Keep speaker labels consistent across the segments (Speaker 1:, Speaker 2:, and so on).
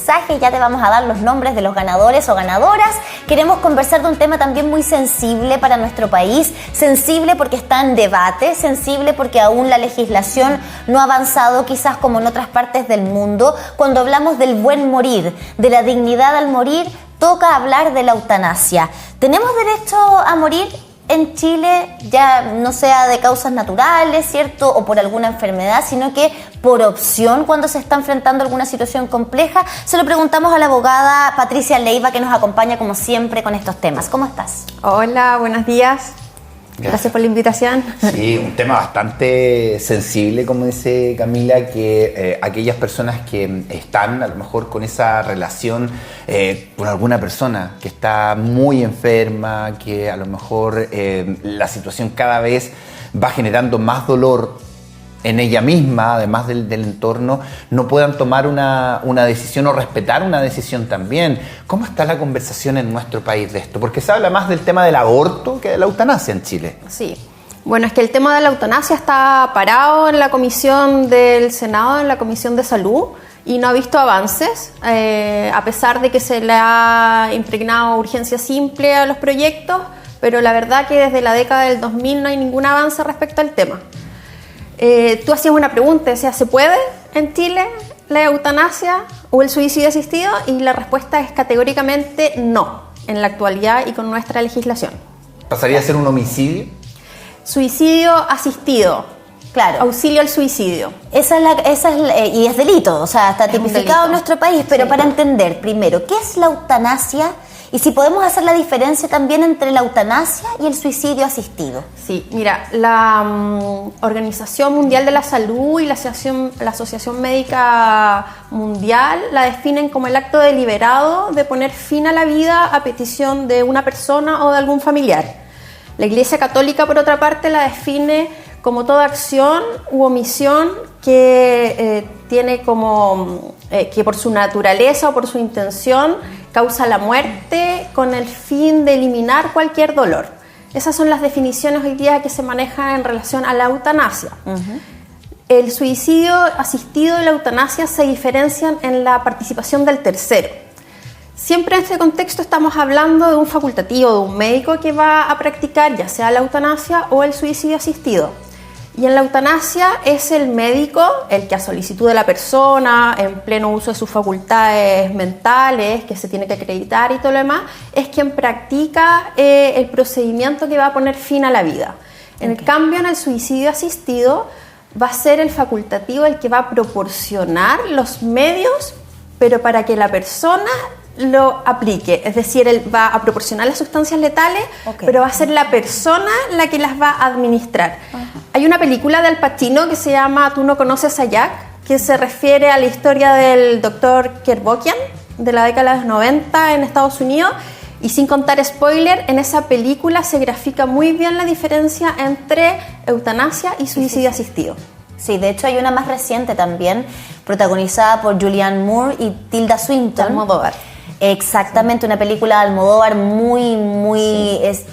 Speaker 1: mensajes, ya te vamos a dar los nombres de los ganadores o ganadoras. Queremos conversar de un tema también muy sensible para nuestro país, sensible porque está en debate, sensible porque aún la legislación no ha avanzado quizás como en otras partes del mundo. Cuando hablamos del buen morir, de la dignidad al morir, toca hablar de la eutanasia. ¿Tenemos derecho a morir en Chile, ya no sea de causas naturales, ¿cierto?, o por alguna enfermedad, sino que por opción cuando se está enfrentando alguna situación compleja? Se lo preguntamos a la abogada Patricia Leiva, que nos acompaña como siempre con estos temas. ¿Cómo estás?
Speaker 2: Hola, buenos días. Gracias por la invitación.
Speaker 3: Sí, un tema bastante sensible, como dice Camila, que aquellas personas que están a lo mejor con esa relación con alguna persona que está muy enferma, que a lo mejor la situación cada vez va generando más dolor en ella misma, además del entorno, no puedan tomar una decisión o respetar una decisión también. ¿Cómo está la conversación en nuestro país de esto? Porque se habla más del tema del aborto que de la eutanasia en Chile.
Speaker 2: Sí, bueno, es que el tema de la eutanasia está parado en la comisión del Senado, en la comisión de salud, y no ha visto avances, a pesar de que se le ha impregnado urgencia simple a los proyectos, pero la verdad que desde la década del 2000 no hay ningún avance respecto al tema. Tú hacías una pregunta, decías, ¿se puede en Chile la eutanasia o el suicidio asistido? Y la respuesta es categóricamente no, en la actualidad y con nuestra legislación.
Speaker 3: ¿Pasaría a ser un homicidio?
Speaker 2: Suicidio asistido,
Speaker 1: Claro.
Speaker 2: auxilio al suicidio.
Speaker 1: Y es delito, o sea, está tipificado en nuestro país, pero
Speaker 2: sí.
Speaker 1: Para entender, primero, ¿qué es la eutanasia? Y si podemos hacer la diferencia también entre la eutanasia y el suicidio asistido.
Speaker 2: Sí, mira, la Organización Mundial de la Salud y la Asociación Médica Mundial la definen como el acto deliberado de poner fin a la vida a petición de una persona o de algún familiar. La Iglesia Católica, por otra parte, la define como toda acción u omisión que tiene como que por su naturaleza o por su intención causa la muerte con el fin de eliminar cualquier dolor. Esas son las definiciones hoy día que se manejan en relación a la eutanasia. Uh-huh. El suicidio asistido y la eutanasia se diferencian en la participación del tercero. Siempre en este contexto estamos hablando de un facultativo, de un médico que va a practicar ya sea la eutanasia o el suicidio asistido. Y en la eutanasia es el médico, el que a solicitud de la persona, en pleno uso de sus facultades mentales, que se tiene que acreditar y todo lo demás, es quien practica el procedimiento que va a poner fin a la vida. En cambio, en el suicidio asistido va a ser el facultativo el que va a proporcionar los medios, pero para que la persona lo aplique, es decir, él va a proporcionar las sustancias letales, pero va a ser la persona la que las va a administrar. Hay una película de Al Pacino que se llama Tú no conoces a Jack, que se refiere a la historia del doctor Kevorkian de la década de los 90 en Estados Unidos, y sin contar spoiler, en esa película se grafica muy bien la diferencia entre eutanasia y suicidio asistido.
Speaker 1: Sí, de hecho hay una más reciente también, protagonizada por Julianne Moore y Tilda Swinton.
Speaker 2: Almodóvar.
Speaker 1: Exactamente, una película de Almodóvar muy es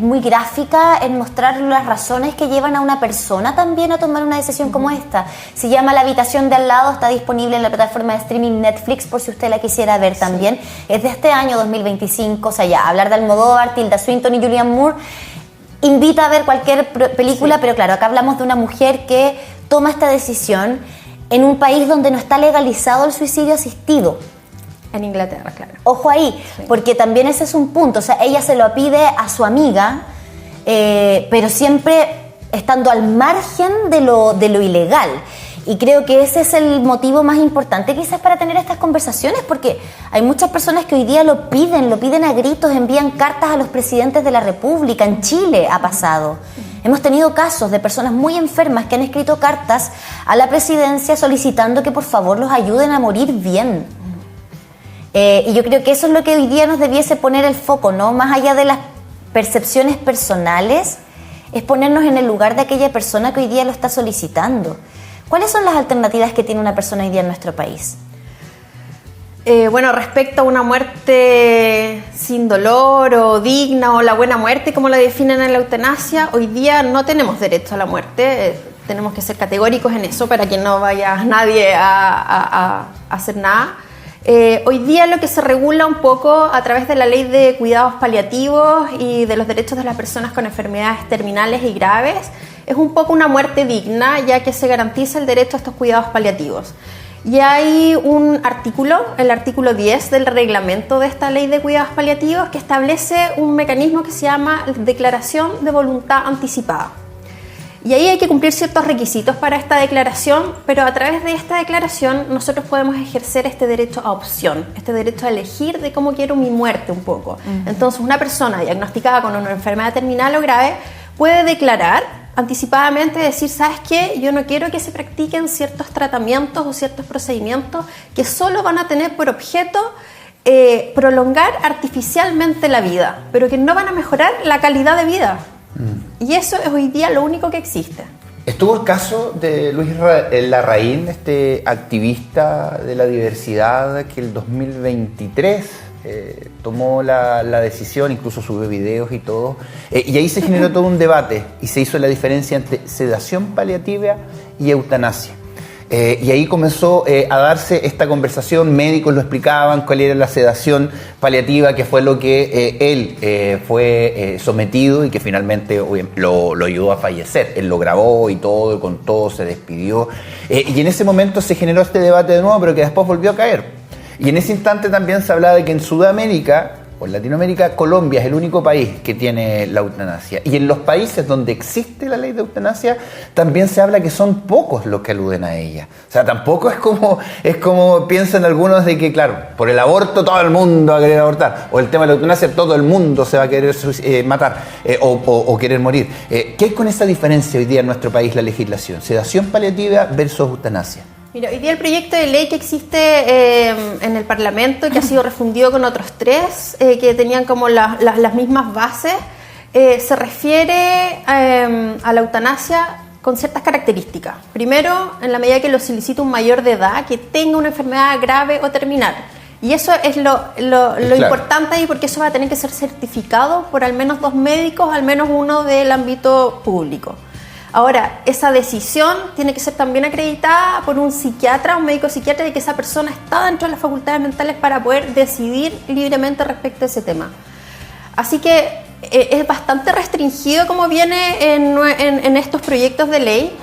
Speaker 1: muy gráfica en mostrar las razones que llevan a una persona también a tomar una decisión como esta. Se llama La habitación de al lado, está disponible en la plataforma de streaming Netflix por si usted la quisiera ver también. Es de este año 2025, o sea, ya hablar de Almodóvar, Tilda Swinton y Julianne Moore invita a ver cualquier película, pero claro, acá hablamos de una mujer que toma esta decisión en un país donde no está legalizado el suicidio asistido.
Speaker 2: En Inglaterra, claro.
Speaker 1: Ojo ahí, sí. Porque también ese es un punto. O sea, ella se lo pide a su amiga, pero siempre estando al margen de lo ilegal. Y creo que ese es el motivo más importante quizás para tener estas conversaciones, porque hay muchas personas que hoy día lo piden a gritos, envían cartas a los presidentes de la República. En Chile ha pasado. Hemos tenido casos de personas muy enfermas que han escrito cartas a la presidencia solicitando que por favor los ayuden a morir bien. Y yo creo que eso es lo que hoy día nos debiese poner el foco, ¿no? Más allá de las percepciones personales, es ponernos en el lugar de aquella persona que hoy día lo está solicitando. ¿Cuáles son las alternativas que tiene una persona hoy día en nuestro país?
Speaker 2: Bueno, respecto a una muerte sin dolor o digna o la buena muerte, como la definen en la eutanasia, hoy día no tenemos derecho a la muerte. Tenemos que ser categóricos en eso para que no vaya nadie a hacer nada. Hoy día lo que se regula un poco a través de la Ley de Cuidados Paliativos y de los derechos de las personas con enfermedades terminales y graves es un poco una muerte digna, ya que se garantiza el derecho a estos cuidados paliativos. Y hay un artículo, el artículo 10 del reglamento de esta Ley de Cuidados Paliativos, que establece un mecanismo que se llama Declaración de Voluntad Anticipada. Y ahí hay que cumplir ciertos requisitos para esta declaración, pero a través de esta declaración nosotros podemos ejercer este derecho a opción, este derecho a elegir de cómo quiero mi muerte un poco. Entonces, una persona diagnosticada con una enfermedad terminal o grave puede declarar anticipadamente, decir, ¿sabes qué? Yo no quiero que se practiquen ciertos tratamientos o ciertos procedimientos que solo van a tener por objeto prolongar artificialmente la vida, pero que no van a mejorar la calidad de vida. Y eso es hoy día lo único que existe.
Speaker 3: Estuvo el caso de Luis Larraín, este activista de la diversidad que el 2023 tomó la decisión, incluso subió videos y todo, y ahí se generó todo un debate y se hizo la diferencia entre sedación paliativa y eutanasia. Y ahí comenzó a darse esta conversación, médicos lo explicaban, cuál era la sedación paliativa, que fue lo que él fue sometido y que finalmente lo ayudó a fallecer. Él lo grabó y todo, con todo se despidió. Y en ese momento se generó este debate de nuevo, pero que después volvió a caer. Y en ese instante también se hablaba de que en Sudamérica, o en Latinoamérica, Colombia es el único país que tiene la eutanasia. Y en los países donde existe la ley de eutanasia, también se habla que son pocos los que aluden a ella. O sea, tampoco es como piensan algunos de que, claro, por el aborto todo el mundo va a querer abortar, o el tema de la eutanasia todo el mundo se va a querer matar o querer morir. ¿Qué hay con esa diferencia hoy día en nuestro país, la legislación? Sedación paliativa versus eutanasia.
Speaker 2: Mira, hoy día el proyecto de ley que existe en el Parlamento, que ha sido refundido con otros 3, que tenían como las mismas bases, se refiere a la eutanasia con ciertas características. Primero, en la medida que lo solicita un mayor de edad que tenga una enfermedad grave o terminal. Y eso es lo claro, importante ahí, porque eso va a tener que ser certificado por al menos 2 médicos, al menos uno del ámbito público. Ahora, esa decisión tiene que ser también acreditada por un psiquiatra, un médico psiquiatra, de que esa persona está dentro de las facultades mentales para poder decidir libremente respecto a ese tema. Así que es bastante restringido como viene en estos proyectos de ley,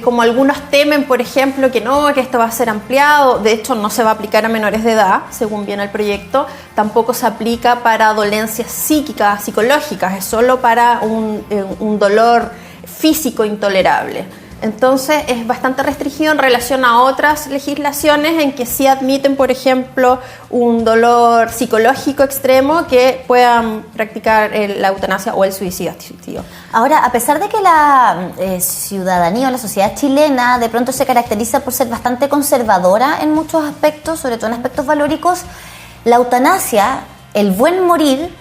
Speaker 2: como algunos temen, por ejemplo, que esto va a ser ampliado. De hecho, no se va a aplicar a menores de edad, según viene el proyecto. Tampoco se aplica para dolencias psíquicas, psicológicas, es solo para un dolor físico intolerable. Entonces es bastante restringido en relación a otras legislaciones en que sí admiten, por ejemplo, un dolor psicológico extremo que puedan practicar la eutanasia o el suicidio asistido.
Speaker 1: Ahora, a pesar de que la ciudadanía o la sociedad chilena de pronto se caracteriza por ser bastante conservadora en muchos aspectos, sobre todo en aspectos valóricos, la eutanasia, el buen morir,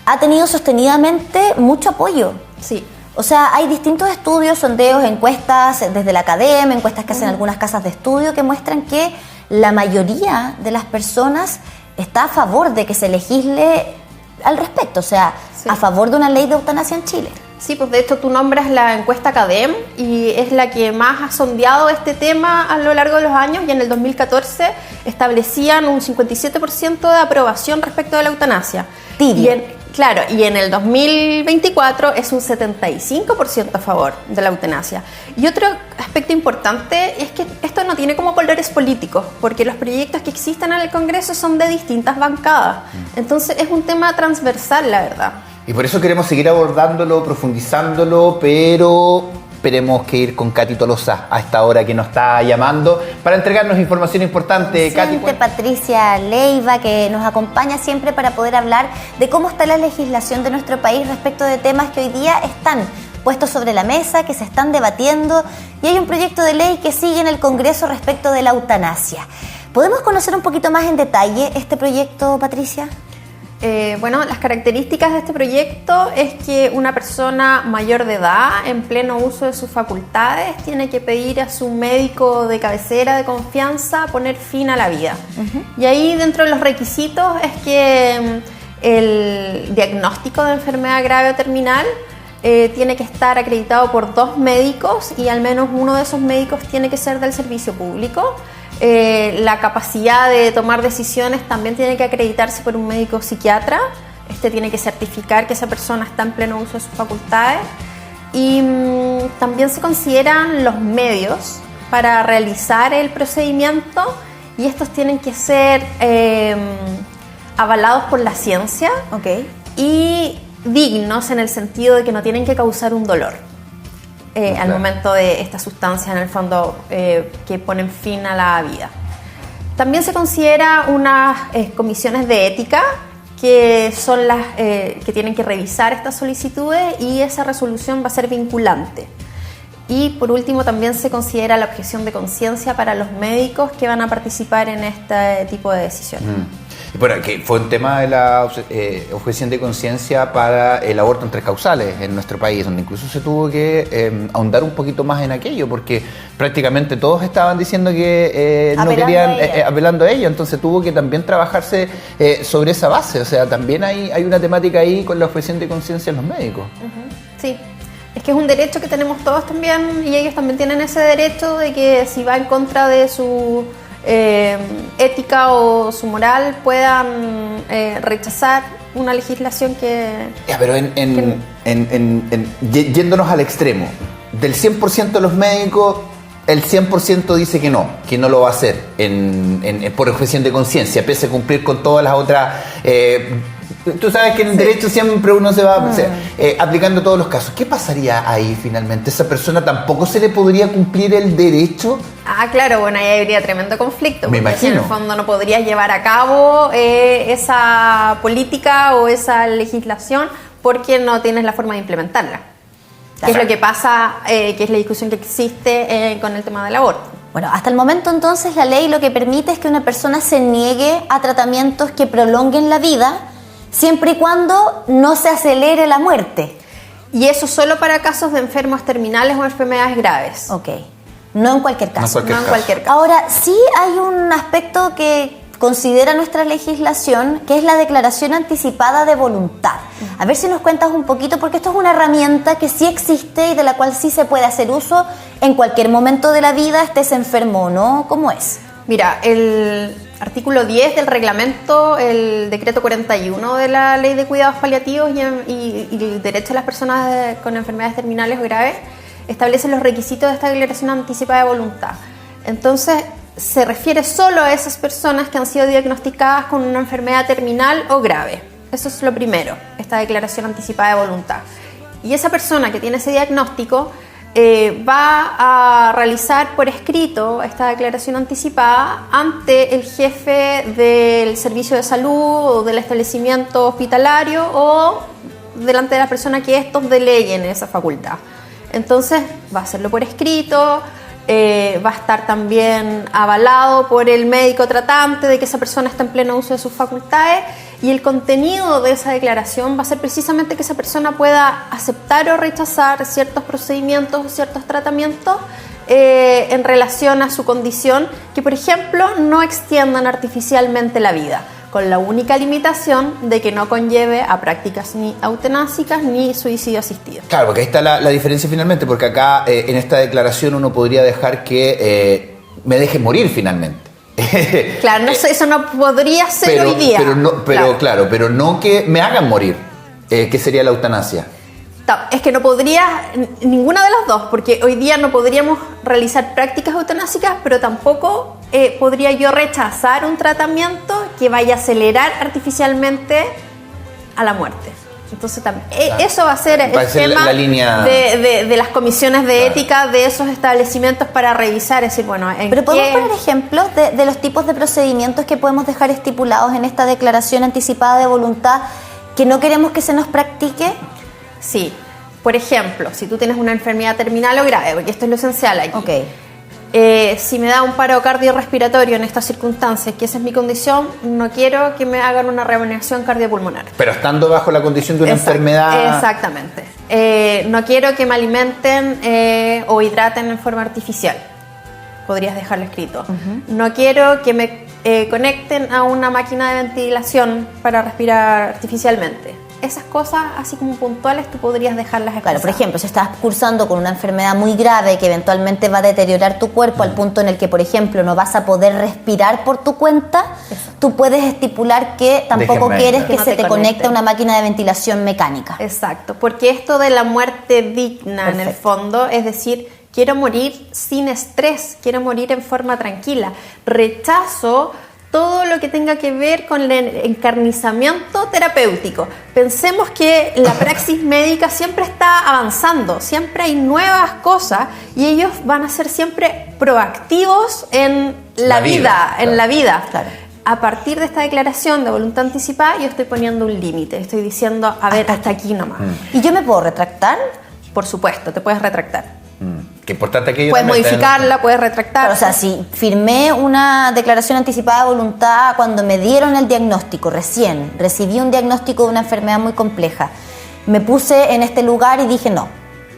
Speaker 1: ha tenido sostenidamente mucho apoyo.
Speaker 2: Sí.
Speaker 1: O sea, hay distintos estudios, sondeos, encuestas desde la academia, encuestas que hacen algunas casas de estudio que muestran que la mayoría de las personas está a favor de que se legisle al respecto, o sea, sí, a favor de una ley de eutanasia en Chile.
Speaker 2: Sí, pues de hecho tú nombras la encuesta CADEM y es la que más ha sondeado este tema a lo largo de los años, y en el 2014 establecían un 57% de aprobación respecto de la eutanasia.
Speaker 1: Tibia.
Speaker 2: Claro, y en el 2024 es un 75% a favor de la eutanasia. Y otro aspecto importante es que esto no tiene como colores políticos, porque los proyectos que existen en el Congreso son de distintas bancadas. Entonces es un tema transversal, la verdad.
Speaker 3: Y por eso queremos seguir abordándolo, profundizándolo, pero esperemos que ir con Katy Tolosa a esta hora que nos está llamando para entregarnos información importante. Katy,
Speaker 1: Patricia Leiva, que nos acompaña siempre para poder hablar de cómo está la legislación de nuestro país respecto de temas que hoy día están puestos sobre la mesa, que se están debatiendo, y hay un proyecto de ley que sigue en el Congreso respecto de la eutanasia. ¿Podemos conocer un poquito más en detalle este proyecto, Patricia?
Speaker 2: Bueno, las características de este proyecto es que una persona mayor de edad, en pleno uso de sus facultades, tiene que pedir a su médico de cabecera, de confianza, poner fin a la vida. Y ahí, dentro de los requisitos, es que el diagnóstico de enfermedad grave o terminal tiene que estar acreditado por 2 médicos, y al menos uno de esos médicos tiene que ser del servicio público. La capacidad de tomar decisiones también tiene que acreditarse por un médico psiquiatra. Este tiene que certificar que esa persona está en pleno uso de sus facultades. Y también se consideran los medios para realizar el procedimiento, y estos tienen que ser avalados por la ciencia, y dignos en el sentido de que no tienen que causar un dolor al momento de esta sustancia, en el fondo, que ponen fin a la vida. También se considera unas comisiones de ética, que son las que tienen que revisar estas solicitudes, y esa resolución va a ser vinculante. Y por último también se considera la objeción de conciencia para los médicos que van a participar en este tipo de decisiones.
Speaker 3: Y bueno, que fue un tema de la objeción de conciencia para el aborto en 3 causales en nuestro país, donde incluso se tuvo que ahondar un poquito más en aquello, porque prácticamente todos estaban diciendo que no querían, apelando a ella, entonces tuvo que también trabajarse sobre esa base. O sea, también hay una temática ahí con la objeción de conciencia en los médicos.
Speaker 2: Sí. Es que es un derecho que tenemos todos también, y ellos también tienen ese derecho de que si va en contra de su ética o su moral, puedan rechazar una legislación que...
Speaker 3: Ya, pero yéndonos al extremo, del 100% de los médicos, el 100% dice que no lo va a hacer por objeción de conciencia, pese a cumplir con todas las otras... Tú sabes que en el derecho siempre uno se va aplicando todos los casos. ¿Qué pasaría ahí finalmente? ¿Esa persona tampoco se le podría cumplir el derecho?
Speaker 2: Claro, bueno, ahí habría tremendo conflicto.
Speaker 3: Me imagino.
Speaker 2: En el fondo no podrías llevar a cabo esa política o esa legislación porque no tienes la forma de implementarla. Que es lo que pasa, que es la discusión que existe con el tema del aborto.
Speaker 1: Bueno, hasta el momento entonces la ley lo que permite es que una persona se niegue a tratamientos que prolonguen la vida, siempre y cuando no se acelere la muerte.
Speaker 2: Y eso solo para casos de enfermos terminales o enfermedades graves.
Speaker 1: Ok, no en cualquier caso.
Speaker 2: No en cualquier caso.
Speaker 1: Ahora, sí hay un aspecto que considera nuestra legislación, que es la declaración anticipada de voluntad. A ver si nos cuentas un poquito, porque esto es una herramienta que sí existe y de la cual sí se puede hacer uso en cualquier momento de la vida, estés enfermo o no. ¿Cómo es?
Speaker 2: Mira, el artículo 10 del reglamento, el decreto 41 de la Ley de Cuidados Paliativos y el derecho de las personas con enfermedades terminales o graves establece los requisitos de esta declaración anticipada de voluntad. Entonces, se refiere solo a esas personas que han sido diagnosticadas con una enfermedad terminal o grave. Eso es lo primero, esta declaración anticipada de voluntad. Y esa persona que tiene ese diagnóstico va a realizar por escrito esta declaración anticipada ante el jefe del servicio de salud o del establecimiento hospitalario o delante de la persona que estos deleguen esa facultad. Entonces va a hacerlo por escrito, va a estar también avalado por el médico tratante de que esa persona está en pleno uso de sus facultades, y el contenido de esa declaración va a ser precisamente que esa persona pueda aceptar o rechazar ciertos procedimientos o ciertos tratamientos en relación a su condición, que por ejemplo no extiendan artificialmente la vida, con la única limitación de que no conlleve a prácticas ni eutanásicas ni suicidio asistido.
Speaker 3: Claro, porque ahí está la diferencia finalmente, porque acá en esta declaración uno podría dejar que me dejen morir finalmente.
Speaker 2: Claro, no, eso no podría ser hoy día.
Speaker 3: Pero no que me hagan morir, que sería la eutanasia.
Speaker 2: Es que no podría ninguna de las dos, porque hoy día no podríamos realizar prácticas eutanásicas, pero tampoco podría yo rechazar un tratamiento que vaya a acelerar artificialmente a la muerte. Entonces eso va a ser el tema
Speaker 3: la línea
Speaker 2: de las comisiones de ética de esos establecimientos para revisar, es decir, bueno,
Speaker 1: pero podemos poner ejemplos de los tipos de procedimientos que podemos dejar estipulados en esta declaración anticipada de voluntad que no queremos que se nos practique.
Speaker 2: Sí, por ejemplo, si tú tienes una enfermedad terminal o grave, porque esto es lo esencial aquí.
Speaker 1: Okay.
Speaker 2: Si me da un paro cardiorrespiratorio en estas circunstancias, que esa es mi condición, no quiero que me hagan una reanimación cardiopulmonar.
Speaker 3: Pero estando bajo la condición de una enfermedad...
Speaker 2: Exactamente. No quiero que me alimenten o hidraten en forma artificial. Podrías dejarlo escrito. No quiero que me conecten a una máquina de ventilación para respirar artificialmente. esas cosas así como puntuales tú podrías dejarlas expresar.
Speaker 1: Claro, por ejemplo, si estás cursando con una enfermedad muy grave que eventualmente va a deteriorar tu cuerpo al punto en el que, por ejemplo, no vas a poder respirar por tu cuenta, tú puedes estipular que tampoco quieres que
Speaker 2: no
Speaker 1: se
Speaker 2: te
Speaker 1: te conecte a una máquina de ventilación mecánica.
Speaker 2: Exacto, porque esto de la muerte digna en el fondo, es decir, quiero morir sin estrés, quiero morir en forma tranquila, rechazo todo lo que tenga que ver con el encarnizamiento terapéutico. Pensemos que la praxis médica siempre está avanzando, siempre hay nuevas cosas y ellos van a ser siempre proactivos en la vida, en la vida.
Speaker 1: Claro.
Speaker 2: A partir de esta declaración de voluntad anticipada, yo estoy poniendo un límite, estoy diciendo, a ver, hasta aquí nomás.
Speaker 1: ¿Y yo me puedo retractar?
Speaker 2: Por supuesto, te puedes retractar.
Speaker 3: Qué importante aquello.
Speaker 2: Puedes modificarla, puedes retractar.
Speaker 1: Claro, o sea, si firmé una declaración anticipada de voluntad cuando me dieron el diagnóstico, recién recibí un diagnóstico de una enfermedad muy compleja, me puse en este lugar y dije no,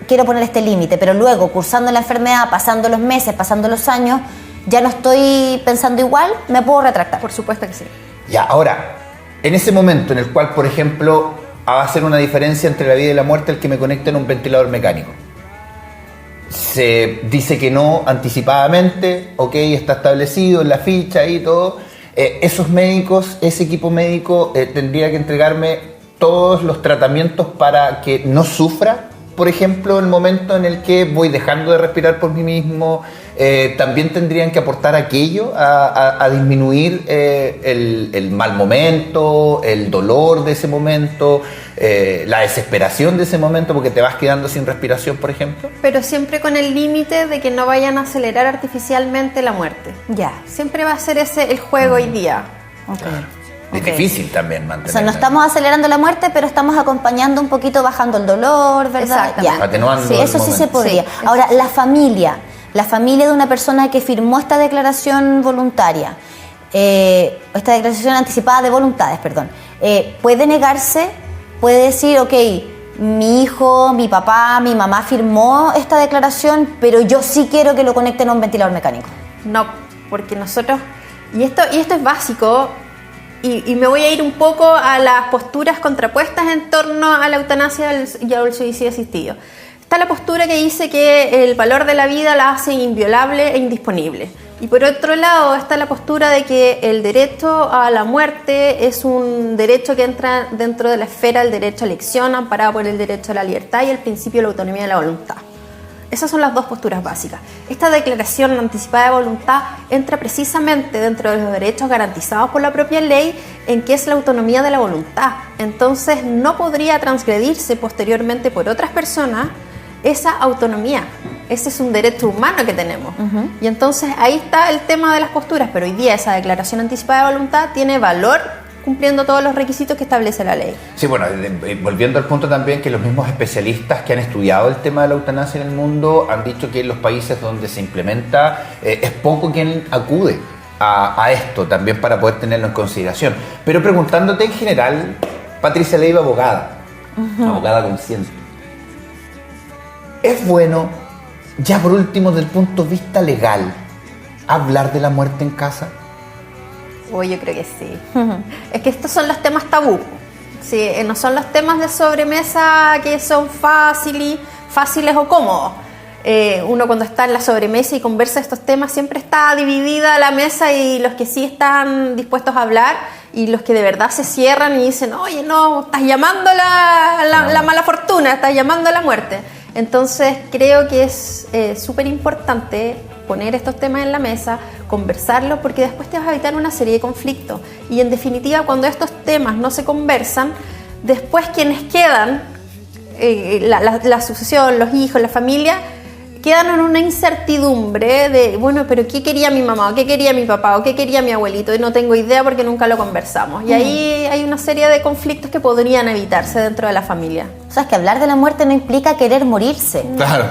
Speaker 1: quiero poner este límite, pero luego cursando la enfermedad, pasando los meses, pasando los años, ya no estoy pensando igual, me puedo retractar.
Speaker 2: Por supuesto que sí.
Speaker 3: Ya, ahora, en ese momento en el cual, por ejemplo, va a hacer una diferencia entre la vida y la muerte el que me conecte en un ventilador mecánico. Se dice que no anticipadamente, ok, está establecido en la ficha y todo. Esos médicos, ese equipo médico tendría que entregarme todos los tratamientos para que no sufra, por ejemplo, el momento en el que voy dejando de respirar por mí mismo. También tendrían que aportar aquello a disminuir el mal momento, el dolor de ese momento, la desesperación de ese momento porque te vas quedando sin respiración, por ejemplo.
Speaker 2: Pero siempre con el límite de que no vayan a acelerar artificialmente la muerte.
Speaker 1: Ya.
Speaker 2: Siempre va a ser ese el juego hoy día.
Speaker 1: Okay.
Speaker 3: Es difícil también mantener.
Speaker 1: O sea, no estamos acelerando la muerte, pero estamos acompañando un poquito, bajando el dolor, ¿verdad?
Speaker 2: Exactamente.
Speaker 3: Atenuando
Speaker 1: Sí,
Speaker 3: el
Speaker 1: eso sí
Speaker 3: momento.
Speaker 1: se podría.
Speaker 2: Sí,
Speaker 1: Ahora, la familia de una persona que firmó esta declaración voluntaria, esta declaración anticipada de voluntades, perdón, puede negarse, puede decir, ok, mi hijo, mi papá, mi mamá firmó esta declaración, pero yo sí quiero que lo conecten a un ventilador mecánico.
Speaker 2: No, porque nosotros, y esto es básico, y me voy a ir un poco a las posturas contrapuestas en torno a la eutanasia y al suicidio asistido. Está la postura que dice que el valor de la vida la hace inviolable e indisponible. Y por otro lado está la postura de que el derecho a la muerte es un derecho que entra dentro de la esfera del derecho a elección, amparado por el derecho a la libertad y el principio de la autonomía de la voluntad. Esas son las dos posturas básicas. Esta declaración anticipada de voluntad entra precisamente dentro de los derechos garantizados por la propia ley, en que es la autonomía de la voluntad. Entonces no podría transgredirse posteriormente por otras personas esa autonomía. Ese es un derecho humano que tenemos. Y entonces ahí está el tema de las posturas, pero hoy día esa declaración anticipada de voluntad tiene valor cumpliendo todos los requisitos que establece la ley.
Speaker 3: Sí, bueno, volviendo al punto también que los mismos especialistas que han estudiado el tema de la eutanasia en el mundo han dicho que en los países donde se implementa es poco quien acude a esto también para poder tenerlo en consideración. Pero preguntándote en general, Patricia Leiva, abogada, abogada consciente, ¿es bueno, ya por último, desde el punto de vista legal, hablar de la muerte en casa?
Speaker 2: Yo creo que sí. Es que estos son los temas tabú. Sí, no son los temas de sobremesa que son fáciles o cómodos. Uno cuando está en la sobremesa y conversa estos temas siempre está dividida la mesa, y los que sí están dispuestos a hablar y los que de verdad se cierran y dicen, oye, no, estás llamando la mala fortuna, estás llamando a la muerte. Entonces creo que es súper importante poner estos temas en la mesa, conversarlos, porque después te vas a evitar una serie de conflictos. Y en definitiva, cuando estos temas no se conversan, después quienes quedan, la sucesión, los hijos, la familia, quedan en una incertidumbre de, bueno, pero ¿qué quería mi mamá? ¿O qué quería mi papá? ¿O qué quería mi abuelito? Y no tengo idea porque nunca lo conversamos. Y ahí hay una serie de conflictos que podrían evitarse dentro de la familia.
Speaker 1: O sea, es que hablar de la muerte no implica querer morirse.
Speaker 3: Claro.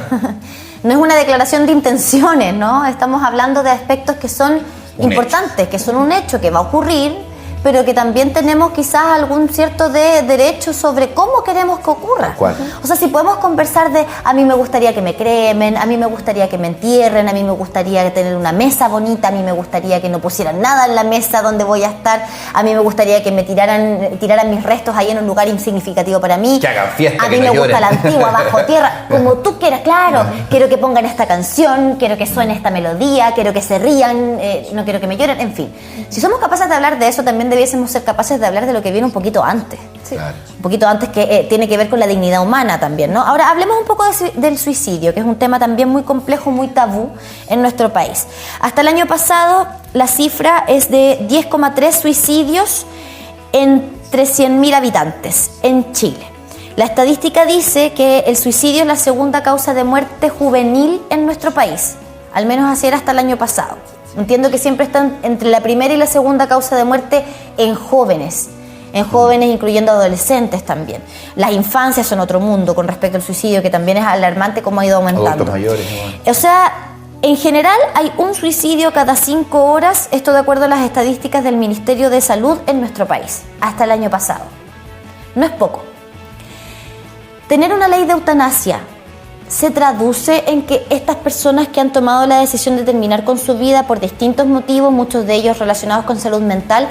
Speaker 1: No es una declaración de intenciones, ¿no? Estamos hablando de aspectos que son importantes, que son un hecho que va a ocurrir, pero que también tenemos quizás algún cierto derecho sobre cómo queremos que ocurra.
Speaker 3: ¿Cuál?
Speaker 1: O sea, si podemos conversar de, a mí me gustaría que me cremen, a mí me gustaría que me entierren, a mí me gustaría tener una mesa bonita, a mí me gustaría que no pusieran nada en la mesa donde voy a estar, a mí me gustaría que me tiraran mis restos ahí en un lugar insignificativo para mí.
Speaker 3: Que hagan fiesta,
Speaker 1: a mí me gusta la antigua, bajo tierra, como tú quieras, claro. Quiero que pongan esta canción, quiero que suene esta melodía, quiero que se rían, no quiero que me lloren, en fin. Si somos capaces de hablar de eso, también debiésemos ser capaces de hablar de lo que viene un poquito antes.
Speaker 2: Sí.
Speaker 3: Claro.
Speaker 1: Un poquito antes, que tiene que ver con la dignidad humana también, ¿no? Ahora, hablemos un poco del suicidio, que es un tema también muy complejo, muy tabú en nuestro país. Hasta el año pasado, la cifra es de 10,3 suicidios entre 100.000 habitantes en Chile. La estadística dice que el suicidio es la segunda causa de muerte juvenil en nuestro país. Al menos así era hasta el año pasado. Entiendo que siempre están entre la primera y la segunda causa de muerte en jóvenes, incluyendo adolescentes también. Las infancias son otro mundo con respecto al suicidio, que también es alarmante cómo ha ido aumentando.
Speaker 3: Adultos mayores, ¿no?
Speaker 1: O sea, en general hay un suicidio cada 5 horas, esto de acuerdo a las estadísticas del Ministerio de Salud en nuestro país, hasta el año pasado. No es poco. Tener una ley de eutanasia se traduce en que estas personas que han tomado la decisión de terminar con su vida por distintos motivos, muchos de ellos relacionados con salud mental,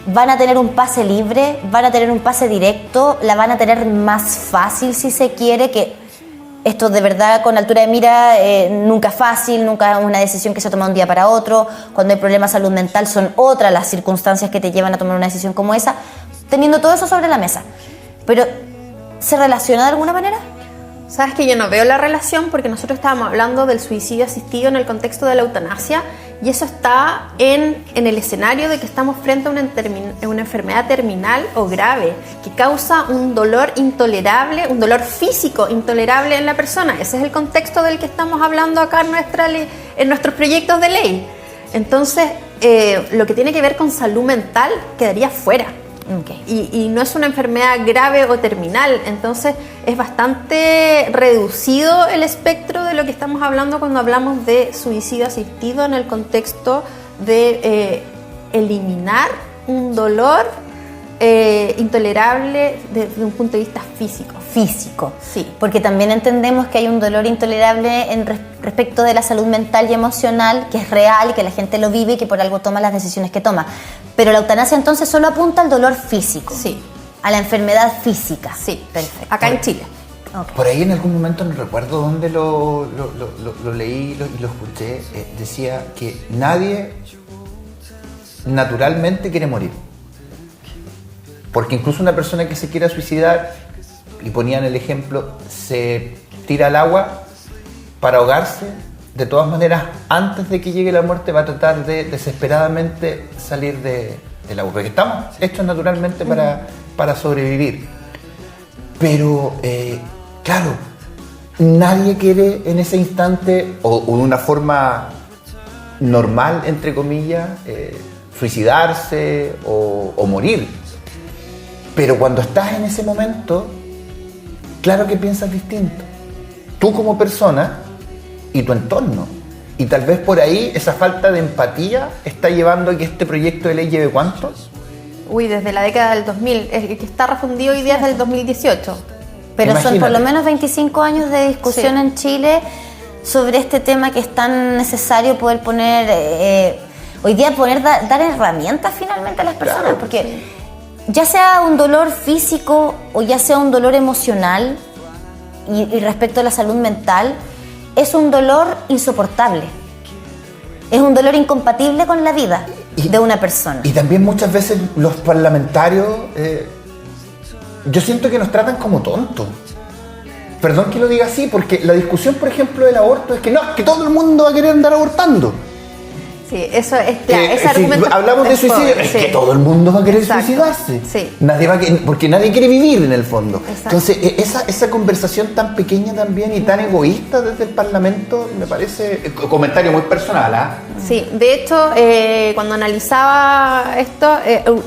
Speaker 1: van a tener un pase libre, van a tener un pase directo, la van a tener más fácil si se quiere, que esto de verdad con altura de mira nunca es fácil, nunca es una decisión que se toma de un día para otro. Cuando hay problemas de salud mental son otras las circunstancias que te llevan a tomar una decisión como esa, teniendo todo eso sobre la mesa. Pero, ¿se relaciona de alguna manera?
Speaker 2: Sabes que yo no veo la relación, porque nosotros estábamos hablando del suicidio asistido en el contexto de la eutanasia, y eso está en el escenario de que estamos frente a una enfermedad terminal o grave que causa un dolor intolerable, un dolor físico intolerable en la persona. Ese es el contexto del que estamos hablando acá en nuestros proyectos de ley. Entonces, lo que tiene que ver con salud mental quedaría fuera.
Speaker 1: Okay.
Speaker 2: Y no es una enfermedad grave o terminal, entonces es bastante reducido el espectro de lo que estamos hablando cuando hablamos de suicidio asistido en el contexto de eliminar un dolor intolerable desde un punto de vista físico.
Speaker 1: Físico,
Speaker 2: sí.
Speaker 1: Porque también entendemos que hay un dolor intolerable respecto de la salud mental y emocional, que es real, que la gente lo vive y que por algo toma las decisiones que toma. Pero la eutanasia entonces solo apunta al dolor físico,
Speaker 2: sí,
Speaker 1: a la enfermedad física.
Speaker 2: Sí,
Speaker 1: perfecto.
Speaker 2: Acá en Chile.
Speaker 1: Okay.
Speaker 3: Por ahí en algún momento, no recuerdo dónde lo leí y lo escuché, decía que nadie naturalmente quiere morir. Porque incluso una persona que se quiera suicidar, y ponían el ejemplo, se tira al agua para ahogarse, de todas maneras, antes de que llegue la muerte va a tratar de desesperadamente salir del agua, porque estamos hechos naturalmente para sobrevivir. Pero, claro, nadie quiere en ese instante, o de una forma normal, entre comillas, suicidarse o morir. Pero cuando estás en ese momento, claro que piensas distinto. Tú como persona y tu entorno. Y tal vez por ahí esa falta de empatía está llevando a que este proyecto de ley lleve ¿cuántos?
Speaker 2: Desde la década del 2000. El que está refundido hoy día es del 2018.
Speaker 1: Pero
Speaker 3: Imagínate.
Speaker 1: Son por lo menos 25 años de discusión
Speaker 2: Sí.
Speaker 1: en Chile sobre este tema, que es tan necesario poder poner, hoy día dar herramientas finalmente a las personas,
Speaker 3: Claro.
Speaker 1: porque ya sea un dolor físico o ya sea un dolor emocional, y respecto a la salud mental, es un dolor insoportable, es un dolor incompatible con la vida de una persona.
Speaker 3: Y también muchas veces los parlamentarios, yo siento que nos tratan como tontos. Perdón que lo diga así, porque la discusión, por ejemplo, del aborto es que no, que todo el mundo va a querer andar abortando.
Speaker 2: Sí, eso es claro, ese
Speaker 3: Si
Speaker 2: argumento
Speaker 3: hablamos de
Speaker 2: es
Speaker 3: suicidio,
Speaker 2: pobre,
Speaker 3: es
Speaker 2: sí.
Speaker 3: que todo el mundo va a querer
Speaker 2: Exacto,
Speaker 3: suicidarse.
Speaker 2: sí.
Speaker 3: Porque nadie quiere vivir en el fondo.
Speaker 2: Exacto.
Speaker 3: Entonces, esa conversación tan pequeña también y tan egoísta desde el Parlamento, me parece, comentario muy personal, ¿ah?
Speaker 2: Sí, de hecho, cuando analizaba esto,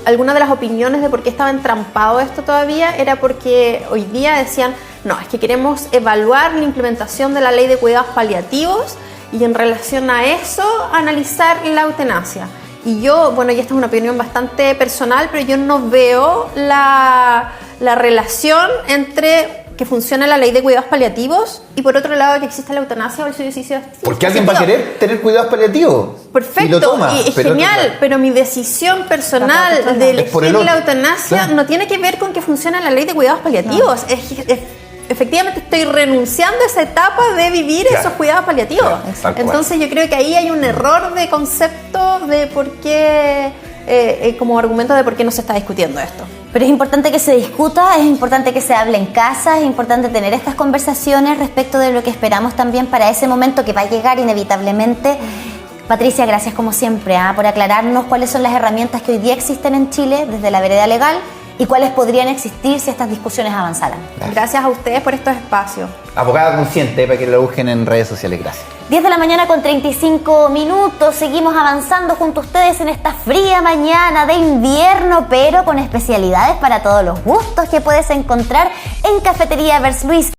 Speaker 2: algunas de las opiniones de por qué estaba entrampado esto todavía era porque hoy día decían, no, es que queremos evaluar la implementación de la ley de cuidados paliativos y en relación a eso analizar la eutanasia. Y yo, bueno, y esta es una opinión bastante personal, pero yo no veo la relación entre que funciona la ley de cuidados paliativos y por otro lado que existe la eutanasia o el suicidio asistido.
Speaker 3: Porque alguien va a querer tener cuidados paliativos.
Speaker 2: Perfecto,
Speaker 3: y lo toma,
Speaker 2: y es
Speaker 3: pero
Speaker 2: genial, pero mi decisión personal de elegir la eutanasia no tiene que ver con que funcione la ley de cuidados paliativos. Efectivamente estoy renunciando a esa etapa de vivir esos cuidados paliativos. Entonces yo creo que ahí hay un error de concepto de por qué, como argumento de por qué no se está discutiendo esto.
Speaker 1: Pero es importante que se discuta, es importante que se hable en casa, es importante tener estas conversaciones respecto de lo que esperamos también para ese momento que va a llegar inevitablemente. Patricia, gracias como siempre por aclararnos cuáles son las herramientas que hoy día existen en Chile desde la vereda legal y cuáles podrían existir si estas discusiones avanzaran.
Speaker 2: Gracias a ustedes por estos espacios.
Speaker 3: Abogada consciente, para que lo busquen en redes sociales. Gracias.
Speaker 1: 10 de la mañana con 35 minutos. Seguimos avanzando junto a ustedes en esta fría mañana de invierno, pero con especialidades para todos los gustos que puedes encontrar en Cafetería Vers Luis.